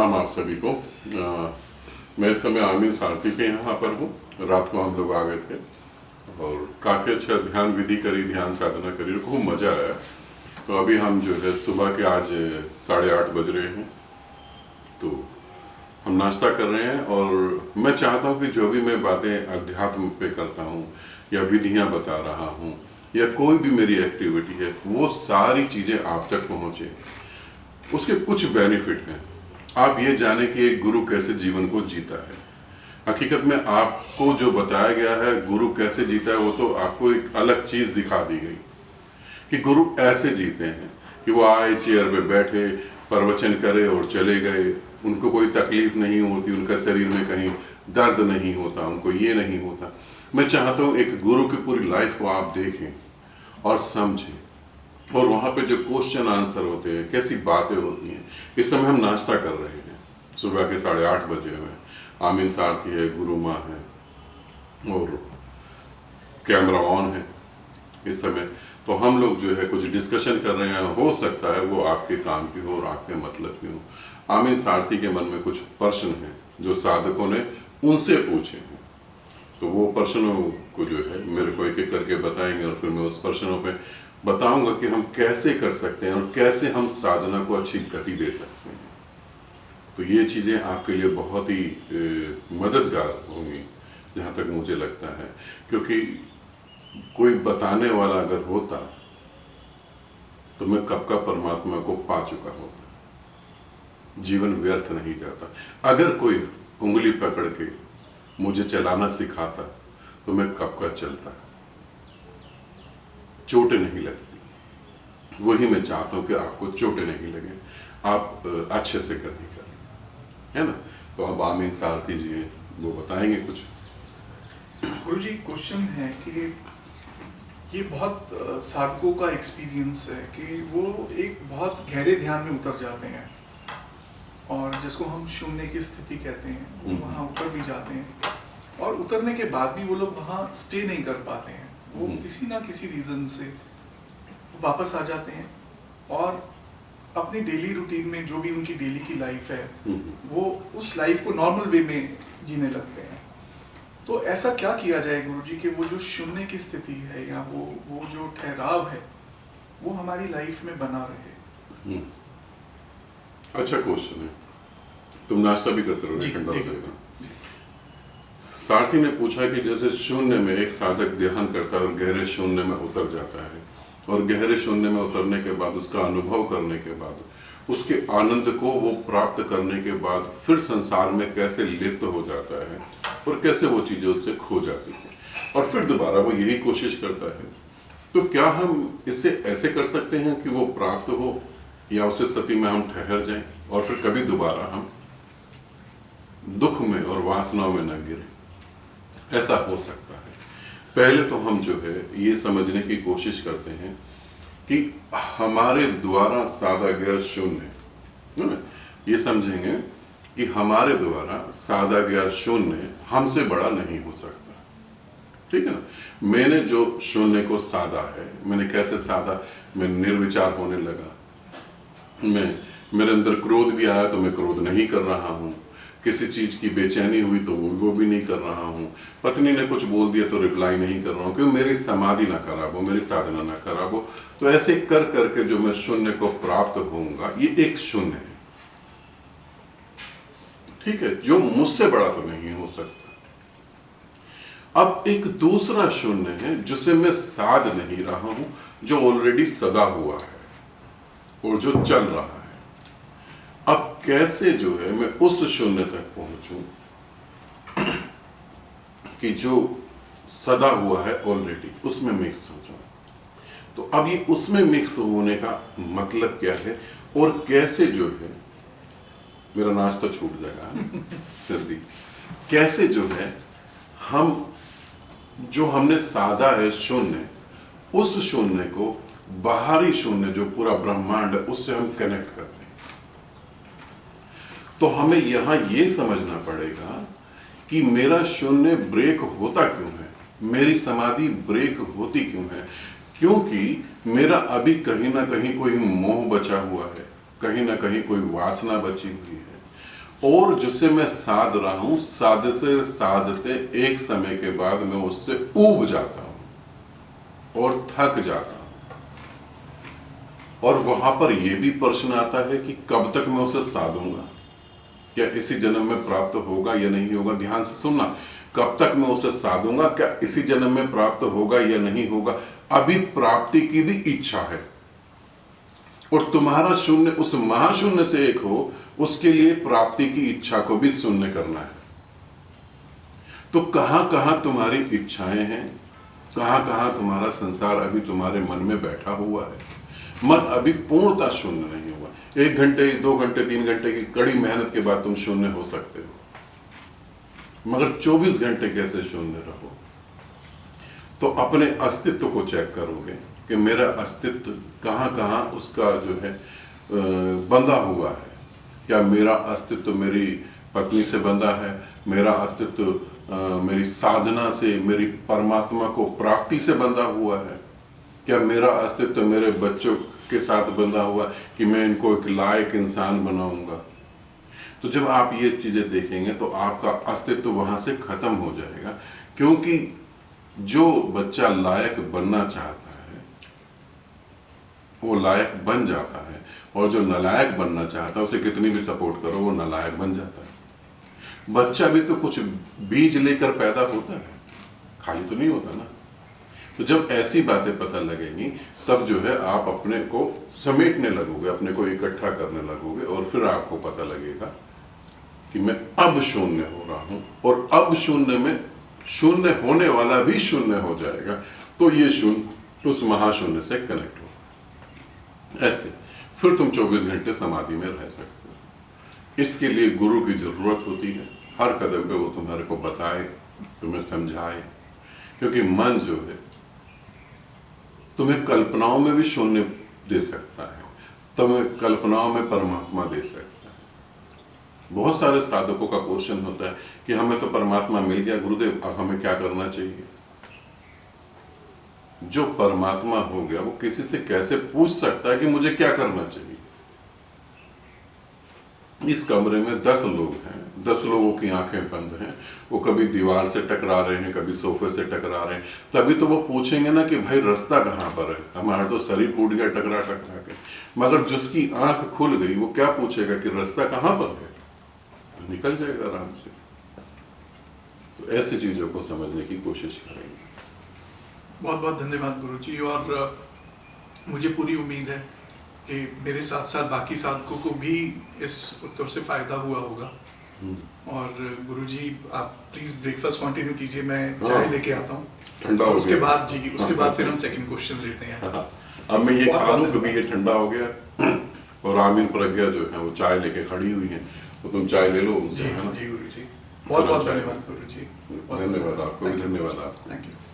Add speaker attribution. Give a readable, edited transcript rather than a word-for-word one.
Speaker 1: प्रणाम आप सभी को। मैं इस समय आमिर सारथी के यहाँ पर हूँ। रात को हम लोग आ गए थे और काफ़ी अच्छा ध्यान विधि करी, ध्यान साधना करी, खूब मज़ा आया। तो अभी हम जो है सुबह के आज 8:30 बज रहे हैं, तो हम नाश्ता कर रहे हैं। और मैं चाहता हूँ कि जो भी मैं बातें अध्यात्म पे करता हूँ या विधियाँ बता रहा हूँ या कोई भी मेरी एक्टिविटी है, वो सारी चीज़ें आप तक पहुँचे। उसके कुछ बेनिफिट हैं। आप ये जाने कि एक गुरु कैसे जीवन को जीता है। हकीकत में आपको जो बताया गया है गुरु कैसे जीता है, वो तो आपको एक अलग चीज़ दिखा दी गई कि गुरु ऐसे जीते हैं कि वो आए, चेयर पे बैठे, प्रवचन करे और चले गए। उनको कोई तकलीफ नहीं होती, उनका शरीर में कहीं दर्द नहीं होता, उनको ये नहीं होता। मैं चाहता हूँ एक गुरु की पूरी लाइफ को आप देखें और समझें, और वहाँ पे जो क्वेश्चन आंसर होते हैं, कैसी बातें होती हैं। इस समय हम नाश्ता कर रहे हैं, सुबह के 8:30 बजे हुए। आमिर सारथी है, गुरु माँ है और कैमरा ऑन है इस समय। तो हम लोग जो है कुछ डिस्कशन कर रहे हैं। हो सकता है वो आपके काम की हो और आपके मतलब की हो। आमिर सारथी के मन में कुछ प्रश्न हैं जो साधकों ने उनसे पूछे हैं, तो वो प्रश्नों को जो है मेरे को एक एक करके बताएंगे और फिर मैं उस प्रश्नों पे बताऊंगा कि हम कैसे कर सकते हैं और कैसे हम साधना को अच्छी गति दे सकते हैं। तो ये चीज़ें आपके लिए बहुत ही मददगार होंगी, जहाँ तक मुझे लगता है। क्योंकि कोई बताने वाला अगर होता तो मैं कब का परमात्मा को पा चुका होता। जीवन व्यर्थ नहीं जाता। अगर कोई उंगली पकड़ के मुझे चलाना सिखाता तो मैं कब का चलता। चोटें नहीं लगती। वही मैं चाहता हूं कि आपको चोटें नहीं लगे, आप अच्छे से गति करें, है ना। तो अब आमिर सारथी जी वो बताएंगे कुछ।
Speaker 2: गुरुजी, क्वेश्चन है कि ये बहुत साधकों का एक्सपीरियंस है कि वो एक बहुत गहरे ध्यान में उतर जाते हैं, और जिसको हम शून्य की स्थिति कहते हैं, वो वहाँ उतर भी जाते हैं, और उतरने के बाद भी वो लोग वहाँ स्टे नहीं कर पाते हैं। वो किसी ना किसी रीज़न से वापस आ जाते हैं और अपनी डेली रूटीन में जो भी उनकी डेली की लाइफ है, वो उस लाइफ को नॉर्मल वे में जीने लगते हैं। तो ऐसा क्या किया जाए गुरुजी कि वो जो शून्य की स्थिति है या वो जो ठहराव है वो हमारी लाइफ में बना रहे?
Speaker 1: अच्छा क्वेश्चन है। तुम नाश्ता भी करते रहो। सारथी ने पूछा कि जैसे शून्य में एक साधक ध्यान करता है और गहरे शून्य में उतर जाता है, और गहरे शून्य में उतरने के बाद उसका अनुभव करने के बाद उसके आनंद को वो प्राप्त करने के बाद फिर संसार में कैसे लिप्त हो जाता है और कैसे वो चीजें उससे खो जाती हैं और फिर दोबारा वो यही कोशिश करता है। तो क्या हम इसे ऐसे कर सकते हैं कि वो प्राप्त हो, या उसे स्थिति में हम ठहर जाएं और फिर कभी दोबारा हम दुख में और वासनाओं में न गिरें? ऐसा हो सकता है। पहले तो हम जो है ये समझने की कोशिश करते हैं कि हमारे द्वारा साधा गया शून्य, ये समझेंगे कि हमारे द्वारा साधा गया शून्य हमसे बड़ा नहीं हो सकता। ठीक है ना। मैंने जो शून्य को साधा है, मैंने कैसे साधा? मैं निर्विचार होने लगा। मेरे अंदर क्रोध भी आया तो मैं क्रोध नहीं कर रहा हूँ। किसी चीज की बेचैनी हुई तो वो भी नहीं कर रहा हूँ। पत्नी ने कुछ बोल दिया तो रिप्लाई नहीं कर रहा हूँ, क्योंकि मेरी समाधि ना खराब हो, मेरी साधना ना खराब हो। तो ऐसे कर करके जो मैं शून्य को प्राप्त होऊंगा, ये एक शून्य है। ठीक है, जो मुझसे बड़ा तो नहीं हो सकता। अब एक दूसरा शून्य है जिसे मैं साध नहीं रहा हूं, जो ऑलरेडी सदा हुआ है और जो चल रहा है। अब कैसे जो है मैं उस शून्य तक पहुंचूं कि जो सदा हुआ है ऑलरेडी, उसमें मिक्स हो जाऊं। तो अब ये उसमें मिक्स होने का मतलब क्या है और कैसे जो है, मेरा नाश्ता छूट जाएगा जल्दी, कैसे जो है हम जो हमने साधा है शून्य, उस शून्य को बाहरी शून्य जो पूरा ब्रह्मांड है उससे हम कनेक्ट करते हैं। तो हमें यहां यह समझना पड़ेगा कि मेरा शून्य ब्रेक होता क्यों है, मेरी समाधि ब्रेक होती क्यों है। क्योंकि मेरा अभी कहीं ना कहीं कोई मोह बचा हुआ है, कहीं ना कहीं कोई वासना बची हुई है। और जिससे मैं साध रहा हूं, साधते साधते एक समय के बाद मैं उससे ऊब जाता हूं और थक जाता हूं। और वहां पर यह भी प्रश्न आता है कि कब तक मैं उसे साधूंगा, क्या इसी जन्म में प्राप्त होगा या नहीं होगा। ध्यान से सुनना, कब तक मैं उसे साधूंगा, क्या इसी जन्म में प्राप्त होगा या नहीं होगा। अभी प्राप्ति की भी इच्छा है और तुम्हारा शून्य उस महाशून्य से एक हो, उसके लिए प्राप्ति की इच्छा को भी शून्य करना है। तो कहां कहां तुम्हारी इच्छाएं हैं, कहां कहां तुम्हारा संसार अभी तुम्हारे मन में बैठा हुआ है। मन अभी पूर्णतः शून्य नहीं हुआ। 1 घंटे 2 घंटे 3 घंटे की कड़ी मेहनत के बाद तुम शून्य हो सकते हो, मगर 24 घंटे कैसे शून्य रहो। तो अपने अस्तित्व को चेक करोगे कि मेरा अस्तित्व कहां कहां उसका जो है बंधा हुआ है। क्या मेरा अस्तित्व मेरी पत्नी से बंधा है, मेरा अस्तित्व मेरी साधना से, मेरी परमात्मा को प्राप्ति से बंधा हुआ है। क्या मेरा अस्तित्व मेरे बच्चों के साथ बंधा हुआ कि मैं इनको एक लायक इंसान बनाऊंगा। तो जब आप ये चीजें देखेंगे तो आपका अस्तित्व वहां से खत्म हो जाएगा, क्योंकि जो बच्चा लायक बनना चाहता है वो लायक बन जाता है, और जो नालायक बनना चाहता है उसे कितनी भी सपोर्ट करो वो नालायक बन जाता है। बच्चा भी तो कुछ बीज लेकर पैदा होता है, खाली तो नहीं होता ना। तो जब ऐसी बातें पता लगेंगी तब जो है आप अपने को समेटने लगोगे, अपने को इकट्ठा करने लगोगे, और फिर आपको पता लगेगा कि मैं अब शून्य हो रहा हूं, और अब शून्य में शून्य होने वाला भी शून्य हो जाएगा। तो ये शून्य उस महाशून्य से कनेक्ट हो, ऐसे फिर तुम 24 घंटे समाधि में रह सकते हो। इसके लिए गुरु की जरूरत होती है। हर कदम पे वो तुम्हारे को बताए, तुम्हें समझाए, क्योंकि मन जो है तुम्हें कल्पनाओं में भी शून्य दे सकता है, तुम्हें कल्पनाओं में परमात्मा दे सकता है। बहुत सारे साधकों का क्वेश्चन होता है कि हमें तो परमात्मा मिल गया गुरुदेव, अब हमें क्या करना चाहिए। जो परमात्मा हो गया वो किसी से कैसे पूछ सकता है कि मुझे क्या करना चाहिए। इस कमरे में 10 लोग हैं, 10 लोगों की आंखें बंद हैं, वो कभी दीवार से टकरा रहे हैं, कभी सोफे से टकरा रहे हैं, तभी तो वो पूछेंगे ना कि भाई रास्ता कहाँ पर है। हमारा तो शरीर टूट गया टकरा टकरा के, मगर जिसकी आंख खुल गई वो क्या पूछेगा कि रास्ता कहाँ पर है, तो निकल जाएगा आराम से। तो ऐसी चीजों को समझने की कोशिश करेंगे।
Speaker 2: बहुत बहुत धन्यवाद गुरुजी, और मुझे पूरी उम्मीद है कि मेरे साथ साथ बाकी साधकों को भी इस उत्तर से फायदा हुआ होगा। और गुरुजी आप प्लीज ब्रेकफास्ट कंटिन्यू कीजिए, मैं चाय लेके आता हूँ
Speaker 1: ठंडा हो
Speaker 2: उसके
Speaker 1: गया।
Speaker 2: बाद जी उसके बाद फिर हम सेकंड क्वेश्चन लेते हैं।
Speaker 1: अब मैं ये खा लूं क्योंकि ये ठंडा हो गया, और आमीन प्रज्ञा जो है वो चाय लेके खड़ी हुई है, तो तुम चाय ले लो उनसे, है ना।
Speaker 2: जी गुरुजी, बहुत बहुत धन्यवाद गुरुजी।
Speaker 1: धन्यवाद आपको भी, धन्यवाद आपको।
Speaker 2: Thank you.